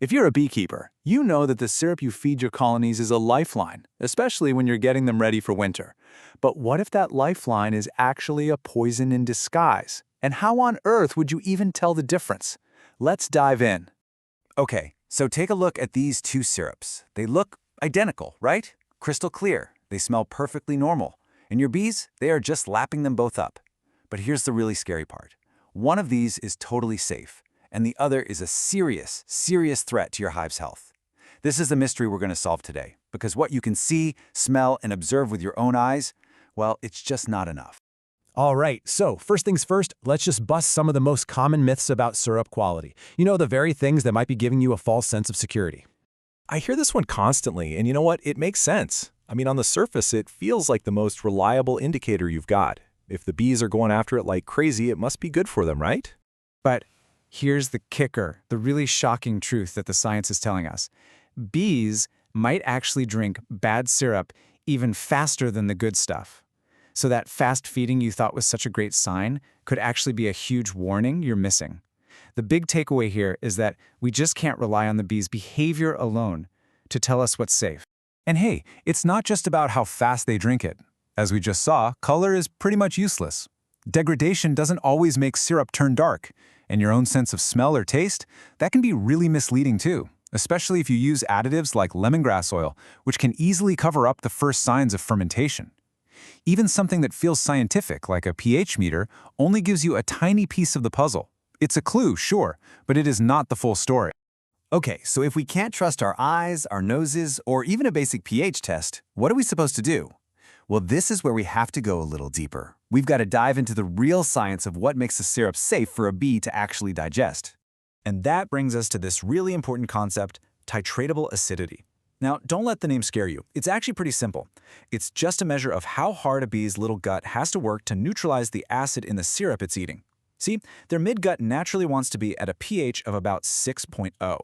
If you're a beekeeper, you know that the syrup you feed your colonies is a lifeline, especially when you're getting them ready for winter. But what if that lifeline is actually a poison in disguise? And how on earth would you even tell the difference? Let's dive in. Okay, so take a look at these two syrups. They look identical, right? Crystal clear. They smell perfectly normal. And your bees, they are just lapping them both up. But here's the really scary part. One of these is totally safe, and the other is a serious, serious threat to your hive's health. This is the mystery we're going to solve today, because what you can see, smell, and observe with your own eyes, well, it's just not enough. All right, so first things first, let's just bust some of the most common myths about syrup quality. You know, the very things that might be giving you a false sense of security. I hear this one constantly, and you know what? It makes sense. I mean, on the surface, it feels like the most reliable indicator you've got. If the bees are going after it like crazy, it must be good for them, right? But here's the kicker, the really shocking truth that the science is telling us. Bees might actually drink bad syrup even faster than the good stuff. So that fast feeding you thought was such a great sign could actually be a huge warning you're missing. The big takeaway here is that we just can't rely on the bees' behavior alone to tell us what's safe. And hey, it's not just about how fast they drink it. As we just saw, color is pretty much useless. Degradation doesn't always make syrup turn dark, and your own sense of smell or taste, that can be really misleading too, especially if you use additives like lemongrass oil, which can easily cover up the first signs of fermentation. Even something that feels scientific, like a pH meter, only gives you a tiny piece of the puzzle. It's a clue, sure, but it is not the full story. Okay, so if we can't trust our eyes, our noses, or even a basic pH test, what are we supposed to do? Well, this is where we have to go a little deeper. We've got to dive into the real science of what makes a syrup safe for a bee to actually digest. And that brings us to this really important concept, titratable acidity. Now, don't let the name scare you. It's actually pretty simple. It's just a measure of how hard a bee's little gut has to work to neutralize the acid in the syrup it's eating. See, their midgut naturally wants to be at a pH of about 6.0.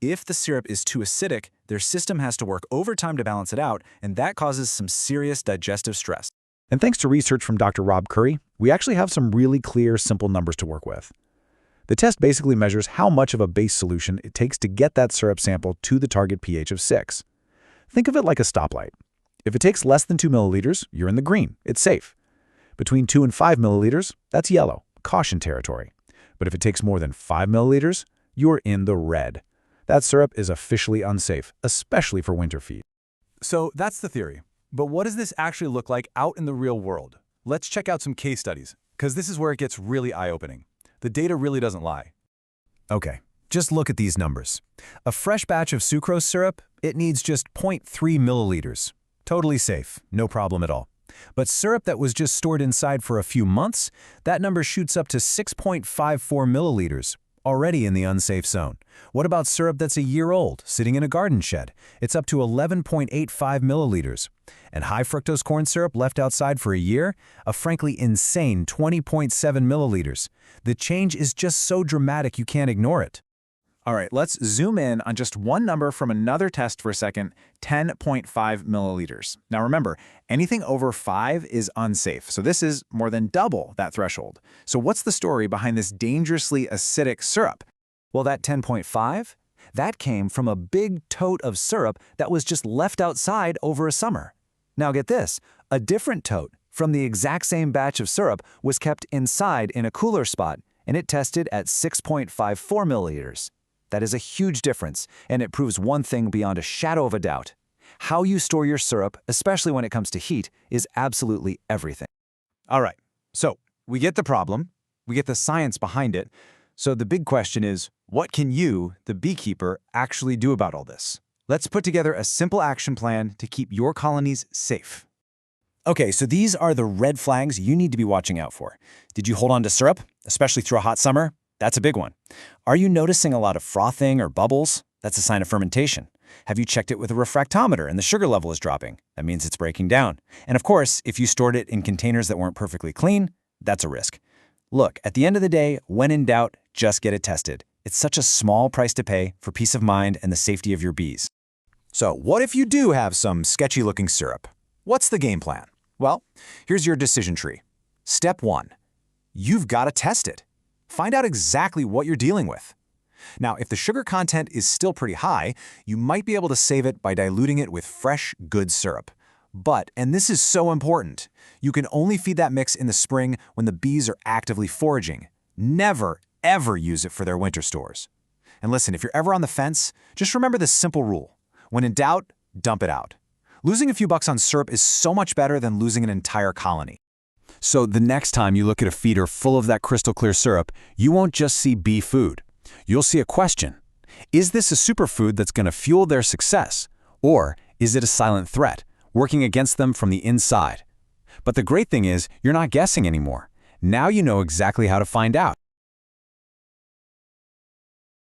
If the syrup is too acidic, their system has to work overtime to balance it out, and that causes some serious digestive stress. And thanks to research from Dr. Rob Curry, we actually have some really clear, simple numbers to work with. The test basically measures how much of a base solution it takes to get that syrup sample to the target pH of 6. Think of it like a stoplight. If it takes less than 2 milliliters, you're in the green. It's safe. Between 2 and 5 milliliters, that's yellow, caution territory. But if it takes more than 5 milliliters, you're in the red. That syrup is officially unsafe, especially for winter feed. So that's the theory. But what does this actually look like out in the real world? Let's check out some case studies, because this is where it gets really eye-opening. The data really doesn't lie. Okay, just look at these numbers. A fresh batch of sucrose syrup, it needs just 0.3 milliliters. Totally safe, no problem at all. But syrup that was just stored inside for a few months, that number shoots up to 6.54 milliliters, already in the unsafe zone. What about syrup that's a year old, sitting in a garden shed? It's up to 11.85 milliliters. And high fructose corn syrup left outside for a year? A frankly insane 20.7 milliliters. The change is just so dramatic you can't ignore it. All right, let's zoom in on just one number from another test for a second, 10.5 milliliters. Now remember, anything over 5 is unsafe, so this is more than double that threshold. So what's the story behind this dangerously acidic syrup? Well, that 10.5, that came from a big tote of syrup that was just left outside over a summer. Now get this, a different tote from the exact same batch of syrup was kept inside in a cooler spot, and it tested at 6.54 milliliters. That is a huge difference, and it proves one thing beyond a shadow of a doubt. How you store your syrup, especially when it comes to heat, is absolutely everything. All right, so we get the problem, we get the science behind it, so the big question is, what can you, the beekeeper, actually do about all this? Let's put together a simple action plan to keep your colonies safe. Okay, so these are the red flags you need to be watching out for. Did you hold on to syrup, especially through a hot summer? That's a big one. Are you noticing a lot of frothing or bubbles? That's a sign of fermentation. Have you checked it with a refractometer and the sugar level is dropping? That means it's breaking down. And of course, if you stored it in containers that weren't perfectly clean, that's a risk. Look, at the end of the day, when in doubt, just get it tested. It's such a small price to pay for peace of mind and the safety of your bees. So what if you do have some sketchy-looking syrup? What's the game plan? Well, here's your decision tree. Step 1. You've got to test it. Find out exactly what you're dealing with. Now, if the sugar content is still pretty high, you might be able to save it by diluting it with fresh, good syrup. But, and this is so important, you can only feed that mix in the spring when the bees are actively foraging. Never, ever use it for their winter stores. And listen, if you're ever on the fence, just remember this simple rule. When in doubt, dump it out. Losing a few bucks on syrup is so much better than losing an entire colony. So the next time you look at a feeder full of that crystal clear syrup, you won't just see bee food. You'll see a question. Is this a superfood that's going to fuel their success? Or is it a silent threat, working against them from the inside? But the great thing is, you're not guessing anymore. Now you know exactly how to find out.